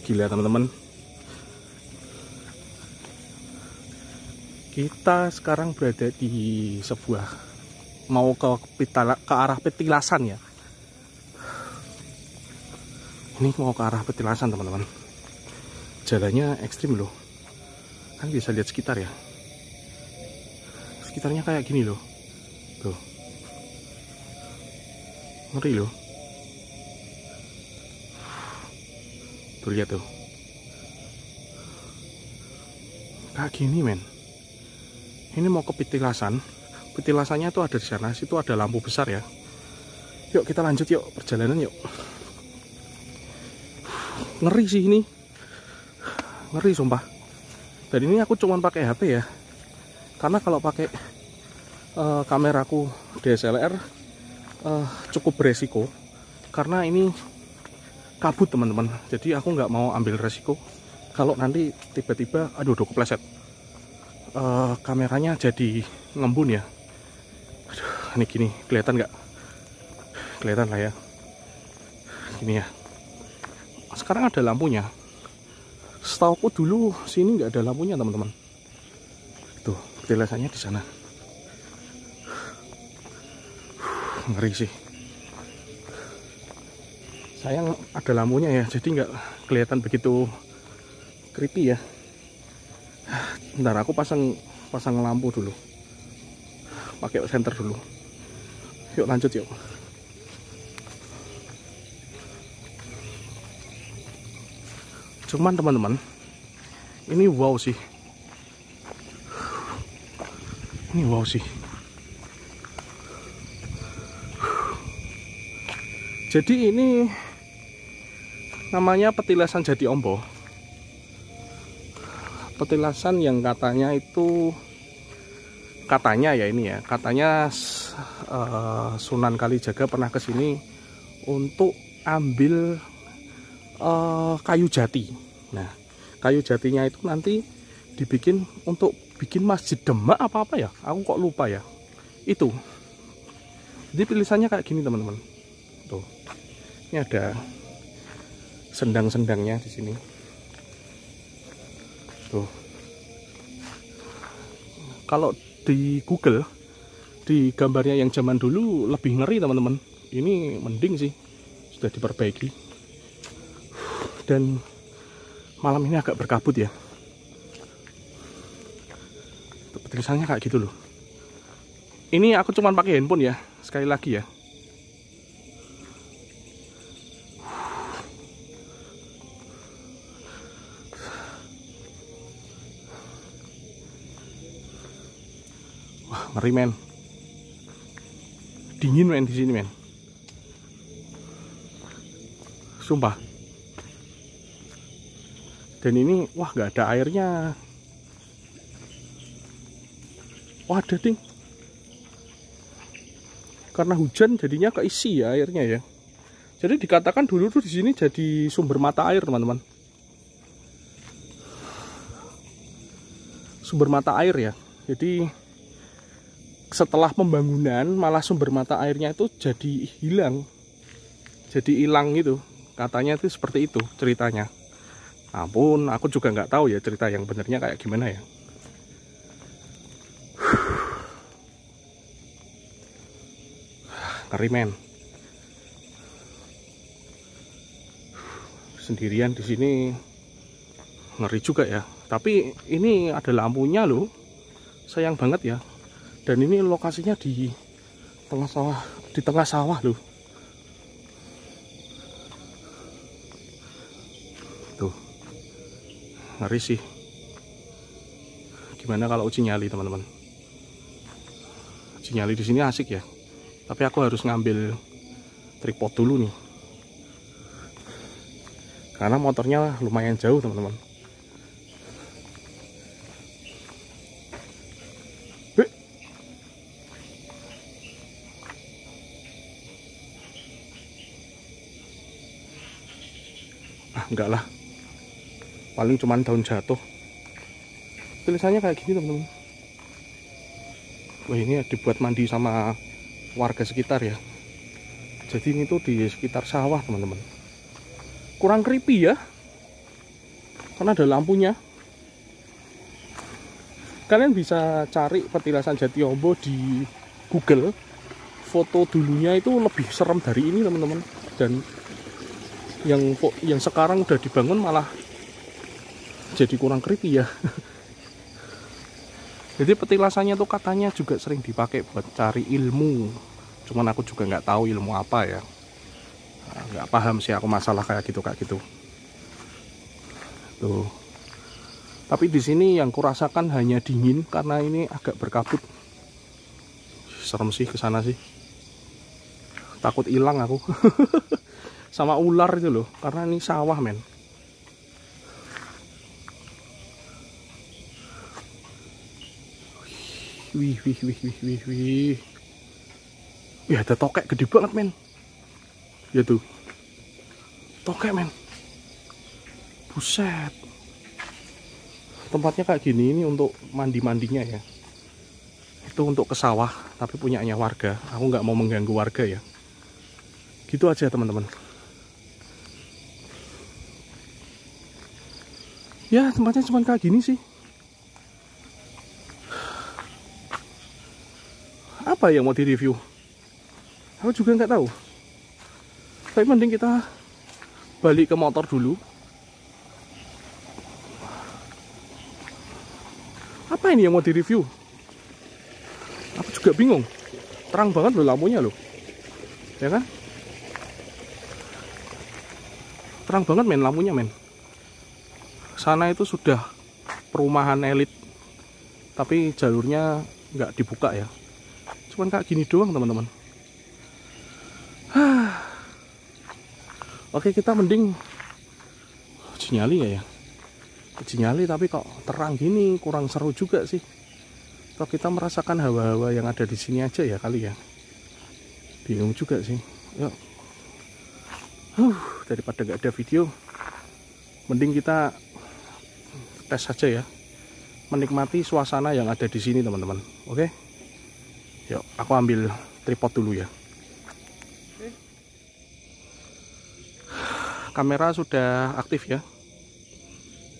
Gila teman-teman. Kita sekarang berada di sebuah mau ke arah petilasan ya. Ini mau ke arah petilasan teman-teman. Jalannya ekstrim loh. Kan bisa lihat sekitar ya. Sekitarnya kayak gini loh. Tuh. Ngeri loh. Tuh lihat tuh. Kayak gini men. Ini mau ke petilasan. Petilasannya tuh ada di sana. Situ ada lampu besar ya. Yuk kita lanjut yuk perjalanan yuk. Ngeri sih ini. Ngeri sumpah. Dan ini aku cuman pakai HP ya. Karena kalau pakai kameraku DSLR cukup beresiko. Karena ini kabut teman-teman. Jadi aku nggak mau ambil resiko. Kalau nanti tiba-tiba aduh udah kepleset. Kameranya jadi ngembun ya. Aduh, ini gini kelihatan nggak? Kelihatan lah ya. Gini ya. Sekarang ada lampunya. Setauku dulu sini nggak ada lampunya teman-teman. Tuh petilasannya di sana. Ngeri sih. Sayang ada lampunya ya. Jadi nggak kelihatan begitu creepy ya. Bentar aku pasang lampu dulu. Pakai senter dulu. Yuk lanjut yuk. Cuman teman-teman, ini wow sih. Ini wow sih. Jadi ini namanya petilasan Jati Ombo. Petilasan yang katanya itu ya ini ya katanya Sunan Kalijaga pernah kesini untuk ambil kayu jati. Nah kayu jatinya itu nanti dibikin untuk bikin masjid Demak apa ya, aku kok lupa ya itu. Jadi tulisannya kayak gini teman-teman. Tuh ini ada sendang-sendangnya di sini. Tuh. Kalau di Google, di gambarnya yang zaman dulu lebih ngeri teman-teman. Ini mending sih, sudah diperbaiki. Dan malam ini agak berkabut ya. Tulisannya kayak gitu loh. Ini aku cuma pakai handphone ya, sekali lagi ya. Wah, ngeri men. Dingin men di sini men. Sumpah. Dan ini wah nggak ada airnya. Wah ada ding. Karena hujan jadinya keisi ya airnya ya. Jadi dikatakan dulu tuh di sini jadi sumber mata air teman-teman. Sumber mata air ya. Jadi setelah pembangunan malah sumber mata airnya itu jadi hilang. Jadi hilang gitu. Katanya itu seperti itu ceritanya. Ampun, aku juga nggak tahu ya cerita yang benernya kayak gimana ya. Ngeri men. Sendirian di sini ngeri juga ya. Tapi ini ada lampunya loh. Sayang banget ya. Dan ini lokasinya di tengah sawah loh. Tuh. Ngeri sih. Gimana kalau uji nyali teman-teman? Uji nyali di sini asik ya. Tapi aku harus ngambil tripod dulu nih. Karena motornya lumayan jauh teman-teman. Enggak lah, paling cuman daun jatuh. Tulisannya kayak gini teman-teman. Wah ini dibuat mandi sama warga sekitar ya. Jadi ini tuh di sekitar sawah teman-teman. Kurang creepy ya, karena ada lampunya. Kalian bisa cari petilasan Jatiombo di Google. Foto dulunya itu lebih serem dari ini teman-teman. Dan yang sekarang udah dibangun malah jadi kurang creepy ya. Jadi petilasannya tuh katanya juga sering dipakai buat cari ilmu. Cuman aku juga nggak tahu ilmu apa ya. Nggak paham sih aku masalah kayak gitu. Tuh. Tapi di sini yang kurasakan hanya dingin karena ini agak berkabut. Serem sih ke sana sih. Takut hilang aku. Sama ular itu loh, karena ini sawah men. Wih. Ya ada tokek gede banget men. Ya tuh. Tokek men. Buset. Tempatnya kayak gini ini untuk mandi-mandinya ya. Itu untuk ke sawah, tapi punyanya warga. Aku nggak mau mengganggu warga ya. Gitu aja teman-teman. Ya tempatnya cuma kayak gini sih. Apa yang mau direview? Aku juga nggak tahu. Tapi mending kita balik ke motor dulu. Apa ini yang mau direview? Aku juga bingung. Terang banget loh lampunya loh. Ya kan? Terang banget men lampunya men. Sana itu sudah perumahan elit. Tapi jalurnya nggak dibuka ya. Cuman kayak gini doang teman-teman. Oke kita mending uji nyali nggak ya? Uji nyali tapi kok terang gini kurang seru juga sih. Kalau kita merasakan hawa-hawa yang ada di sini aja ya kali ya. Bingung juga sih. Yuk. Daripada nggak ada video, mending kita tes saja ya. Menikmati suasana yang ada di sini teman-teman. Oke? Yuk, aku ambil tripod dulu ya. Kamera sudah aktif ya.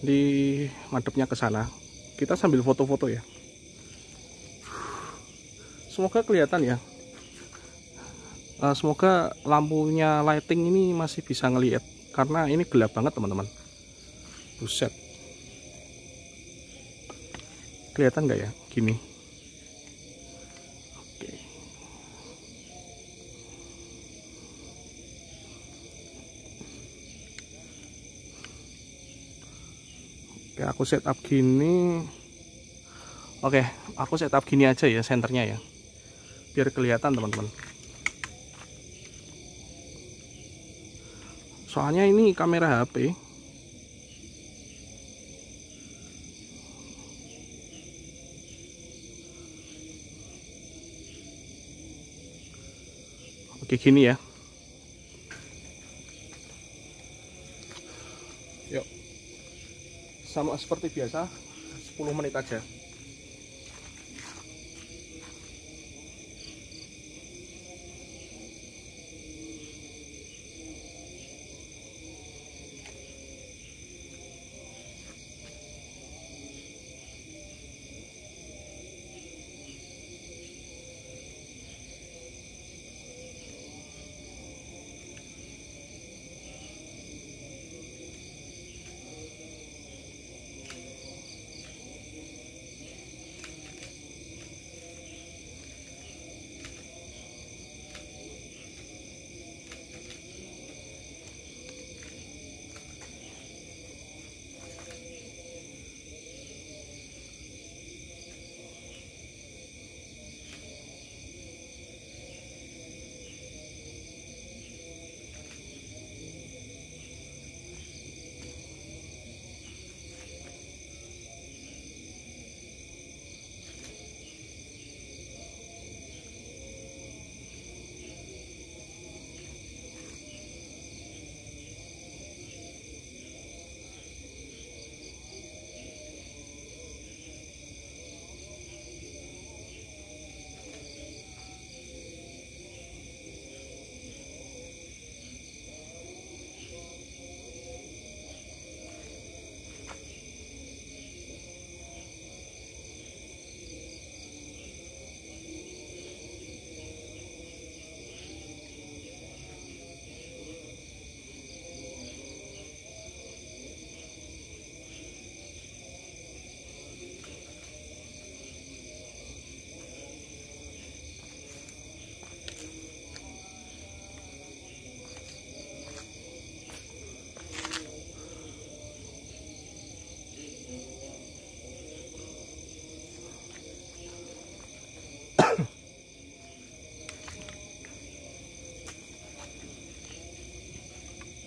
Di madepnya ke sana. Kita sambil foto-foto ya. Semoga kelihatan ya. Semoga lampunya lighting ini masih bisa ngelihat karena ini gelap banget teman-teman. Buset. Kelihatan nggak ya? Gini. Oke, aku setup gini. Oke, aku setup gini aja ya senternya ya. Biar kelihatan teman-teman. Soalnya ini kamera HP. Oke, gini ya. Yuk. Sama seperti biasa, 10 menit aja.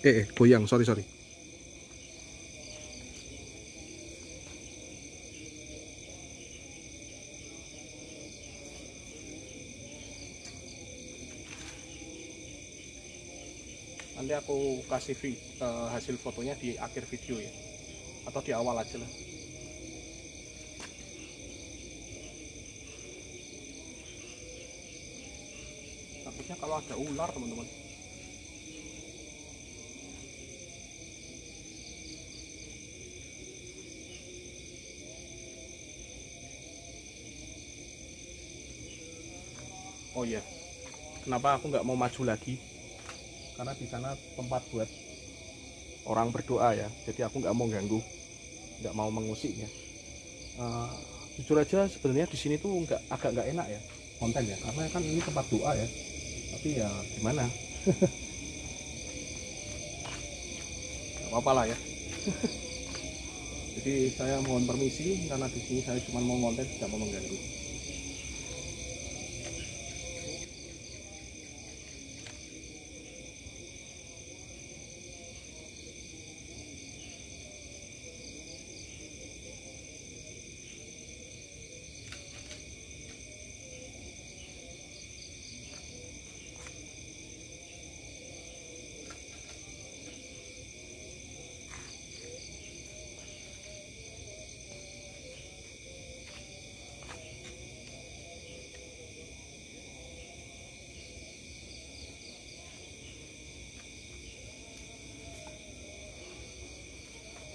Goyang, sorry. Nanti aku kasih hasil fotonya di akhir video ya, atau di awal aja lah. Takutnya kalau ada ular teman-teman. Oh iya, kenapa aku nggak mau maju lagi? Karena di sana tempat buat orang berdoa ya, jadi aku nggak mau ganggu, nggak mau mengusiknya. Jujur aja sebenarnya di sini tuh agak nggak enak ya konten ya, karena kan ini tempat doa ya. Tapi ya gimana? Nggak apa-apa lah ya. Jadi saya mohon permisi karena di sini saya cuma mau konten, tidak mau mengganggu.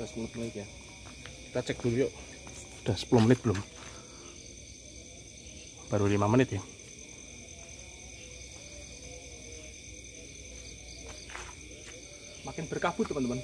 Udah 10 menit ya, kita cek dulu yuk. Udah 10 menit belum? Baru 5 menit ya. Makin berkabut teman-teman.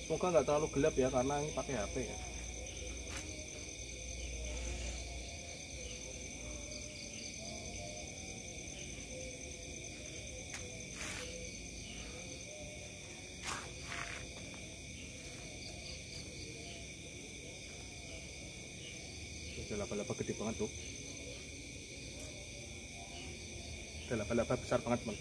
Semoga nggak terlalu gelap ya, karena ini pakai HP ya. Ada laba-laba gede banget tuh. Ada laba-laba besar banget teman.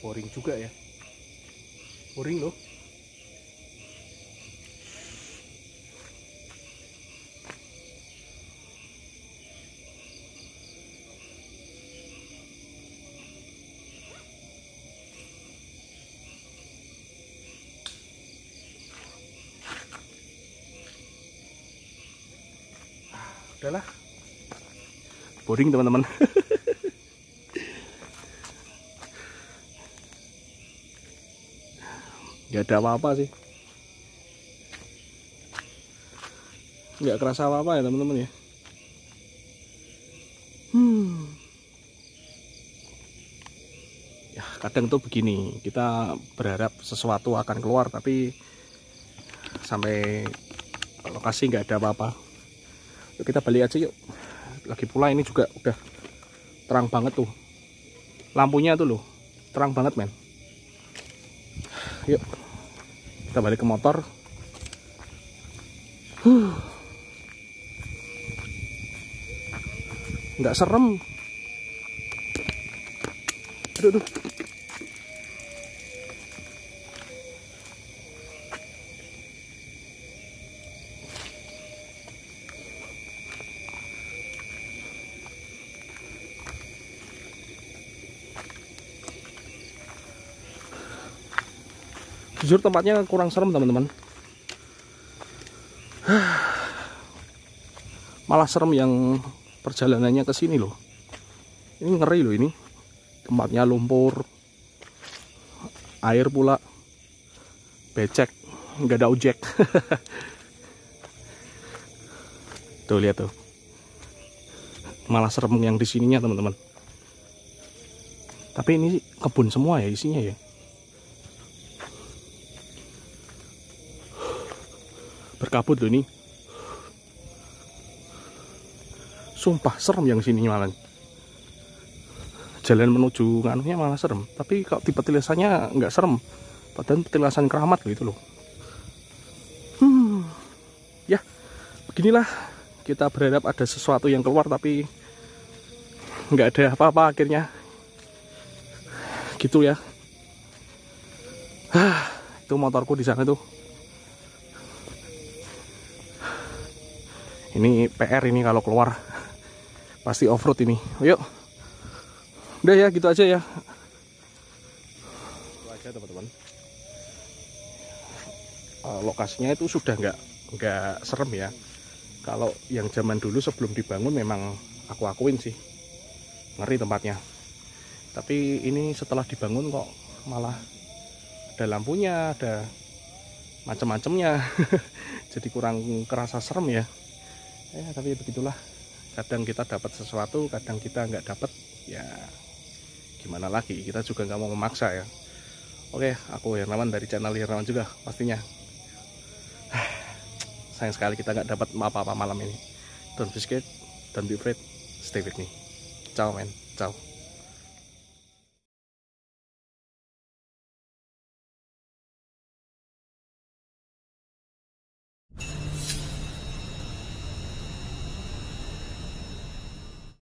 Boring juga ya, boring loh. Udahlah, boring teman-teman. Nggak ada apa-apa sih, nggak kerasa apa-apa ya teman-teman ya. Ya kadang tuh begini, kita berharap sesuatu akan keluar tapi sampai lokasi nggak ada apa-apa. Yuk kita balik aja yuk. Lagi pula ini juga udah terang banget tuh, lampunya tuh loh terang banget men. Yuk kita balik ke motor. Nggak serem. Aduh. Jujur tempatnya kurang serem teman-teman. Malah serem yang perjalanannya ke sini loh. Ini ngeri loh ini. Tempatnya lumpur, air pula, becek, nggak ada ojek. Tuh lihat tuh. Malah serem yang di sininya teman-teman. Tapi ini kebun semua ya isinya ya. Berkabut loh ini. Sumpah serem yang sini malah. Jalan menuju nganunya malah serem. Tapi kalau di petilasannya nggak serem. Padahal petilasan keramat loh itu loh. Ya, beginilah. Kita berharap ada sesuatu yang keluar tapi nggak ada apa-apa akhirnya. Gitu ya. Itu motorku di sana tuh. Ini PR ini kalau keluar pasti off-road ini. Yuk. Udah ya, gitu aja ya. Itu aja teman-teman. Lokasinya itu sudah nggak serem ya. Kalau yang zaman dulu sebelum dibangun memang aku akuin sih ngeri tempatnya. Tapi ini setelah dibangun kok malah ada lampunya, ada macam-macamnya. Jadi kurang kerasa serem ya. Ya tapi begitulah. Kadang kita dapat sesuatu, kadang kita nggak dapat. Ya gimana lagi, kita juga nggak mau memaksa ya. Oke, aku Hernawan dari channel Hernawan juga pastinya. Sayang sekali kita nggak dapat apa-apa malam ini. Don't be scared, don't be afraid, stay with me. Ciao men, ciao.